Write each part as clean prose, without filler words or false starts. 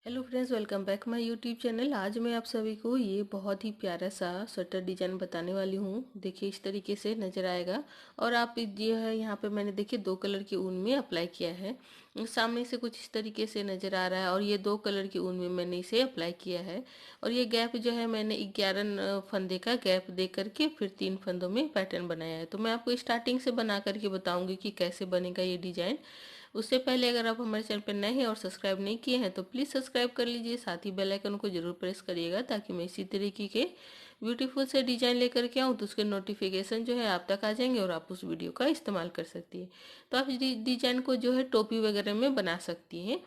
Hello friends, welcome back my YouTube channel. आज मैं आप सभी को ये बहुत ही प्यारा सा स्वेटर डिजाइन बताने वाली हूँ। देखिए इस तरीके से नज़र आएगा। और आप ये है यहाँ पे मैंने देखिए 2 कलर की ऊन में अप्लाई किया है। सामने से कुछ इस तरीके से नज़र आ रहा है और ये 2 कलर की ऊन में मैंने इसे अप्लाई किया है। और ये गैप जो है मैंने 11 फंदे का गैप दे करके फिर 3 फंदों में पैटर्न बनाया है। तो मैं आपको स्टार्टिंग से बना करके बताऊंगी कि कैसे बनेगा ये डिजाइन। उससे पहले अगर आप हमारे चैनल पर नए हैं और सब्सक्राइब नहीं किए हैं तो प्लीज़ सब्सक्राइब कर लीजिए, साथ ही बेल आइकन को जरूर प्रेस करिएगा ताकि मैं इसी तरीके के ब्यूटीफुल से डिजाइन लेकर के आऊँ तो उसके नोटिफिकेशन जो है आप तक आ जाएंगे और आप उस वीडियो का इस्तेमाल कर सकती है। तो आप इस डिजाइन को जो है टोपी वगैरह में बना सकती हैं।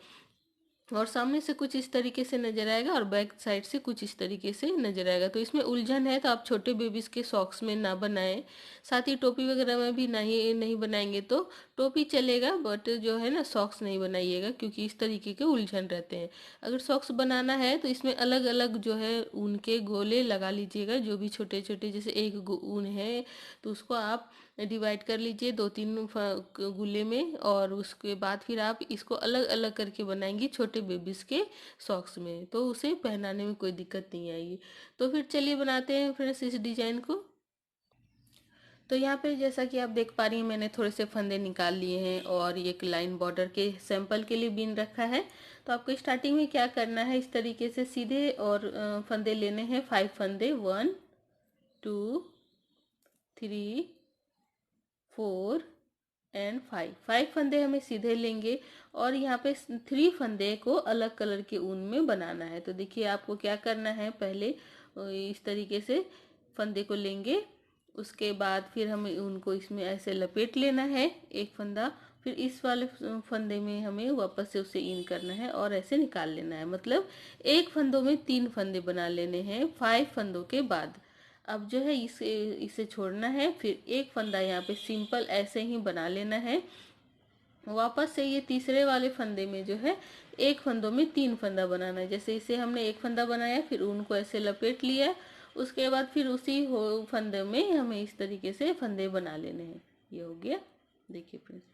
और सामने से कुछ इस तरीके से नजर आएगा और बैक साइड से कुछ इस तरीके से नजर आएगा। तो इसमें उलझन है तो आप छोटे बेबीज के सॉक्स में ना बनाएं, साथ ही टोपी वगैरह में भी नहीं नहीं बनाएंगे तो टोपी चलेगा, बट जो है ना सॉक्स नहीं बनाइएगा क्योंकि इस तरीके के उलझन रहते हैं। अगर सॉक्स बनाना है तो इसमें अलग अलग जो है ऊन के गोले लगा लीजिएगा, जो भी छोटे छोटे, जैसे एक ऊन है तो उसको आप डिवाइड कर लीजिए 2-3 गुल्ले में, और उसके बाद फिर आप इसको अलग अलग करके बनाएंगी छोटे बेबीज के सॉक्स में, तो उसे पहनाने में कोई दिक्कत नहीं आएगी। तो फिर चलिए बनाते हैं फ्रेंड्स इस डिजाइन को। तो यहाँ पे जैसा कि आप देख पा रही हैं मैंने थोड़े से फंदे निकाल लिए हैं और एक लाइन बॉर्डर के सैंपल के लिए बीन रखा है। तो आपको स्टार्टिंग में क्या करना है, इस तरीके से सीधे और फंदे लेने हैं, 5 फंदे, 1 2 3 4 एंड 5, 5 फंदे हमें सीधे लेंगे। और यहाँ पे 3 फंदे को अलग कलर के ऊन में बनाना है। तो देखिए आपको क्या करना है, पहले इस तरीके से फंदे को लेंगे, उसके बाद फिर हमें उनको इसमें ऐसे लपेट लेना है एक फंदा, फिर इस वाले फंदे में हमें वापस से उसे इन करना है और ऐसे निकाल लेना है। मतलब एक फंदों में 3 फंदे बना लेने हैं 5 फंदों के बाद। अब जो है इसे इसे छोड़ना है, फिर एक फंदा यहाँ पे सिंपल ऐसे ही बना लेना है। वापस से ये तीसरे वाले फंदे में जो है एक फंदों में 3 फंदा बनाना है। जैसे इसे हमने एक फंदा बनाया, फिर उनको ऐसे लपेट लिया, उसके बाद फिर उसी हो फंदे में हमें इस तरीके से फंदे बना लेने हैं। ये हो गया, देखिए फ्रेंड्स।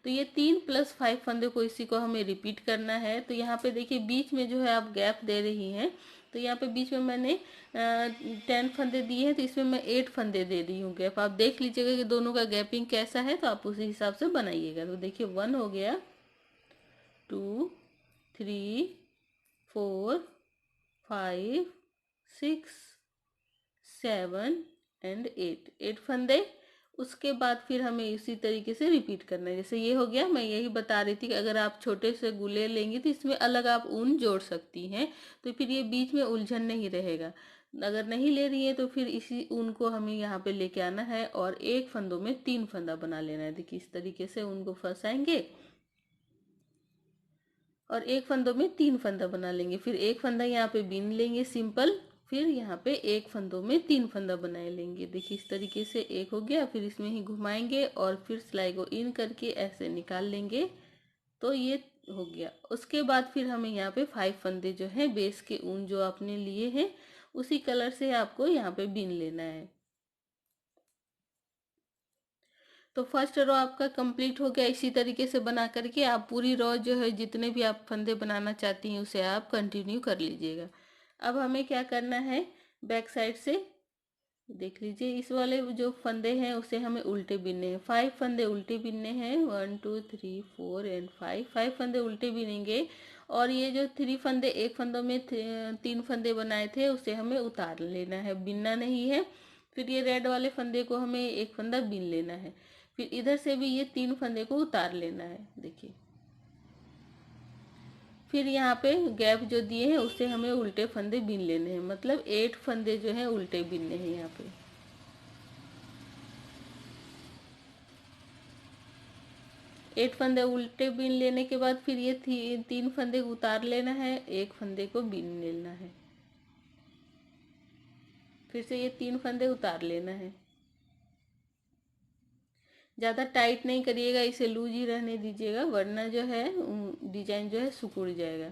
तो ये 3 + 5 फंदे को इसी को हमें रिपीट करना है। तो यहाँ पे देखिए बीच में जो है आप गैप दे रही हैं, तो यहाँ पे बीच में मैंने 10 फंदे दिए हैं तो इसमें मैं 8 फंदे दे रही हूँ गैप। आप देख लीजिएगा कि दोनों का गैपिंग कैसा है तो आप उसी हिसाब से बनाइएगा। तो देखिए 1 हो गया, 2 3 4 5 6 7 एंड 8, 8 फंदे। उसके बाद फिर हमें इसी तरीके से रिपीट करना है। जैसे ये हो गया, मैं यही बता रही थी कि अगर आप छोटे से गुले लेंगी तो इसमें अलग आप ऊन जोड़ सकती हैं, तो फिर ये बीच में उलझन नहीं रहेगा। अगर नहीं ले रही है तो फिर इसी ऊन को हमें यहाँ पे लेके आना है और एक फंदों में 3 फंदा बना लेना है। देखिए इस तरीके से उनको फंसाएंगे और एक फंदों में 3 फंदा बना लेंगे, फिर एक फंदा यहाँ पे बीन लेंगे सिंपल, फिर यहाँ पे एक फंदों में 3 फंदा बनाए लेंगे। देखिए इस तरीके से एक हो गया, फिर इसमें ही घुमाएंगे और फिर सिलाई को इन करके ऐसे निकाल लेंगे। तो ये हो गया। उसके बाद फिर हमें यहाँ पे 5 फंदे जो है बेस के ऊन जो आपने लिए हैं उसी कलर से आपको यहाँ पे बीन लेना है। तो फर्स्ट रो आपका कंप्लीट हो गया। इसी तरीके से बना करके आप पूरी रो जो है जितने भी आप फंदे बनाना चाहती हैं उसे आप कंटिन्यू कर लीजिएगा। अब हमें क्या करना है, बैक साइड से देख लीजिए, इस वाले जो फंदे हैं उसे हमें उल्टे बिनने हैं। 5 फंदे उल्टे बिनने हैं, 1 2 3 4 एंड 5, 5 फंदे उल्टे बिनेंगे। और ये जो 3 फंदे एक फंदों में 3 फंदे बनाए थे उसे हमें उतार लेना है, बिनना नहीं है। फिर ये रेड वाले फंदे को हमें एक फंदा बिन लेना है, फिर इधर से भी ये 3 फंदे को उतार लेना है। देखिए फिर यहाँ पे गैप जो दिए हैं उससे हमें उल्टे फंदे बिन लेने हैं, मतलब 8 फंदे जो हैं उल्टे बिनने हैं। यहाँ पे 8 फंदे उल्टे बीन लेने के बाद फिर ये 3 फंदे उतार लेना है, एक फंदे को बीन लेना है, फिर से ये 3 फंदे उतार लेना है। ज़्यादा टाइट नहीं करिएगा, इसे लूज ही रहने दीजिएगा वरना जो है डिजाइन जो है सिकुड़ जाएगा।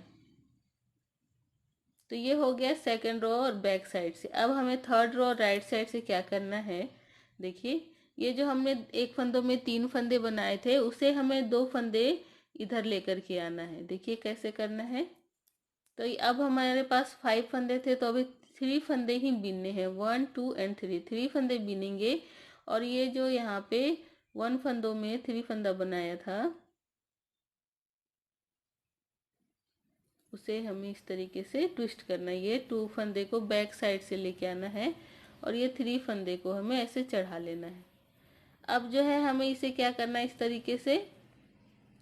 तो ये हो गया सेकंड रो और बैक साइड से। अब हमें थर्ड रो राइट साइड से क्या करना है, देखिए ये जो हमने एक फंदों में 3 फंदे बनाए थे उसे हमें 2 फंदे इधर लेकर के आना है। देखिए कैसे करना है, तो अब हमारे पास 5 फंदे थे, तो अभी 3 फंदे ही बीनने हैं, 1 2 एंड 3, 3 फंदे बीनेंगे। और ये जो यहाँ पे 1 फंदों में 3 फंदा बनाया था उसे हमें इस तरीके से ट्विस्ट करना है। ये 2 फंदे को बैक साइड से लेके आना है और ये 3 फंदे को हमें ऐसे चढ़ा लेना है। अब जो है हमें इसे क्या करना है, इस तरीके से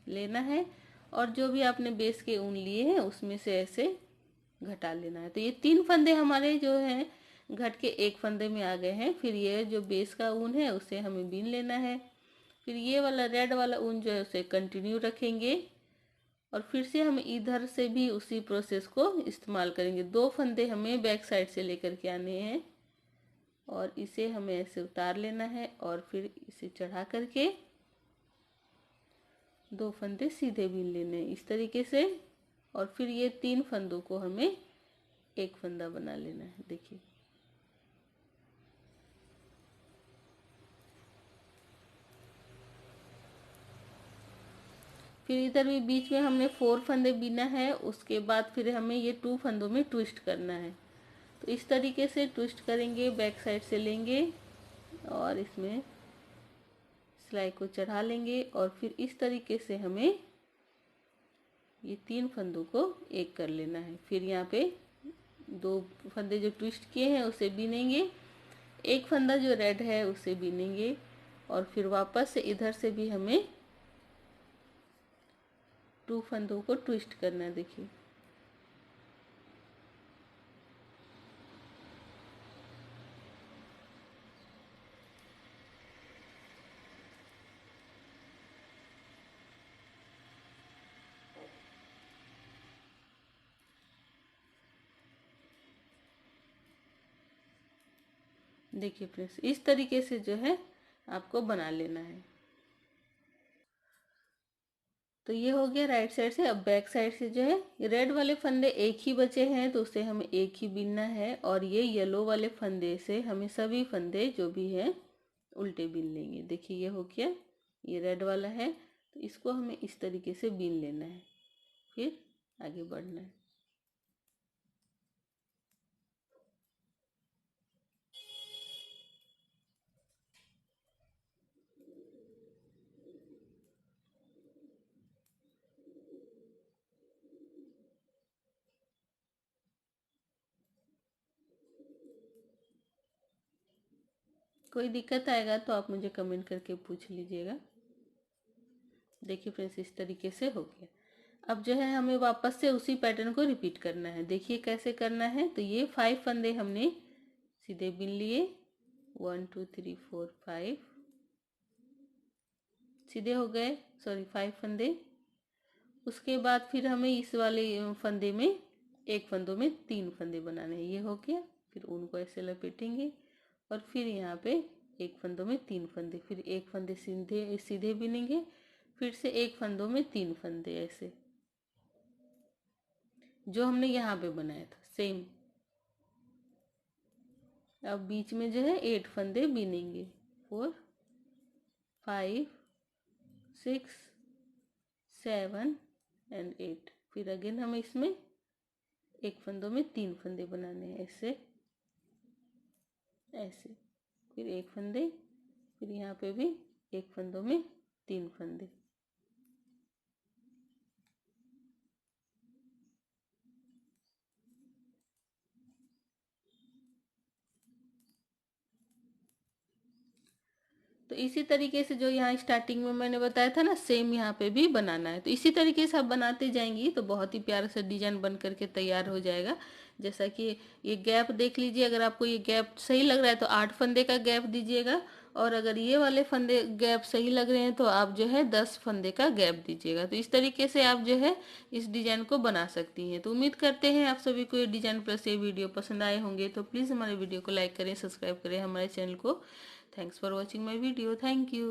लेना है और जो भी आपने बेस के ऊन लिए हैं उसमें से ऐसे घटा लेना है। तो ये 3 फंदे हमारे जो हैं घट के एक फंदे में आ गए हैं। फिर ये जो बेस का ऊन है उसे हमें बीन लेना है। फिर ये वाला रेड वाला ऊन जो है उसे कंटिन्यू रखेंगे और फिर से हम इधर से भी उसी प्रोसेस को इस्तेमाल करेंगे। 2 फंदे हमें बैक साइड से लेकर के आने हैं और इसे हमें ऐसे उतार लेना है और फिर इसे चढ़ा करके 2 फंदे सीधे बीन लेने हैं इस तरीके से। और फिर ये 3 फंदों को हमें एक फंदा बना लेना है। देखिए फिर इधर भी बीच में हमने 4 फंदे बीना है। उसके बाद फिर हमें ये 2 फंदों में ट्विस्ट करना है। तो इस तरीके से ट्विस्ट करेंगे, बैक साइड से लेंगे और इसमें सिलाई को चढ़ा लेंगे और फिर इस तरीके से हमें ये 3 फंदों को एक कर लेना है। फिर यहाँ पे 2 फंदे जो ट्विस्ट किए हैं उसे बीनेंगे, एक फंदा जो रेड है उसे बीनेंगे और फिर वापस से इधर से भी हमें 2 फंदों को ट्विस्ट करना है। देखिए देखिए फ्रेंड्स, इस तरीके से जो है आपको बना लेना है। तो ये हो गया राइट साइड से। अब बैक साइड से जो है रेड वाले फंदे एक ही बचे हैं तो उसे हमें एक ही बीनना है और ये येलो वाले फंदे से हमें सभी फंदे जो भी हैं उल्टे बीन लेंगे। देखिए ये हो गया, ये रेड वाला है तो इसको हमें इस तरीके से बीन लेना है, फिर आगे बढ़ना है। कोई दिक्कत आएगा तो आप मुझे कमेंट करके पूछ लीजिएगा। देखिए फ्रेंड्स, इस तरीके से हो गया। अब जो है हमें वापस से उसी पैटर्न को रिपीट करना है। देखिए कैसे करना है। तो ये 5 फंदे हमने सीधे बीन लिए, 1 2 3 4 5 सीधे हो गए, सॉरी 5 फंदे। उसके बाद फिर हमें इस वाले फंदे में एक फंदों में 3 फंदे बनाने हैं। ये हो गया। फिर उनको ऐसे लपेटेंगे और फिर यहाँ पे एक फंदों में 3 फंदे, फिर एक फंदे सीधे सीधे बिनेंगे, फिर से एक फंदों में 3 फंदे ऐसे जो हमने यहाँ पे बनाया था सेम। अब बीच में जो है 8 फंदे बिनेंगे, 4 5 6 7 एंड 8। फिर अगेन हमें इसमें एक फंदों में 3 फंदे बनाने हैं, ऐसे ऐसे, फिर एक फंदे, फिर यहाँ पे भी एक फंदों में 3 फंदे। तो इसी तरीके से जो यहाँ स्टार्टिंग में मैंने बताया था ना, सेम यहाँ पे भी बनाना है। तो इसी तरीके से आप बनाते जाएंगी तो बहुत ही प्यारा सा डिजाइन बन करके तैयार हो जाएगा। जैसा कि ये गैप देख लीजिए, अगर आपको ये गैप सही लग रहा है तो 8 फंदे का गैप दीजिएगा और अगर ये वाले फंदे गैप सही लग रहे हैं तो आप जो है 10 फंदे का गैप दीजिएगा। तो इस तरीके से आप जो है इस डिजाइन को बना सकती हैं। तो उम्मीद करते हैं आप सभी को ये डिजाइन प्लस ये वीडियो पसंद आए होंगे। तो प्लीज़ हमारे वीडियो को लाइक करें, सब्सक्राइब करें हमारे चैनल को। Thanks for watching my video. Thank you.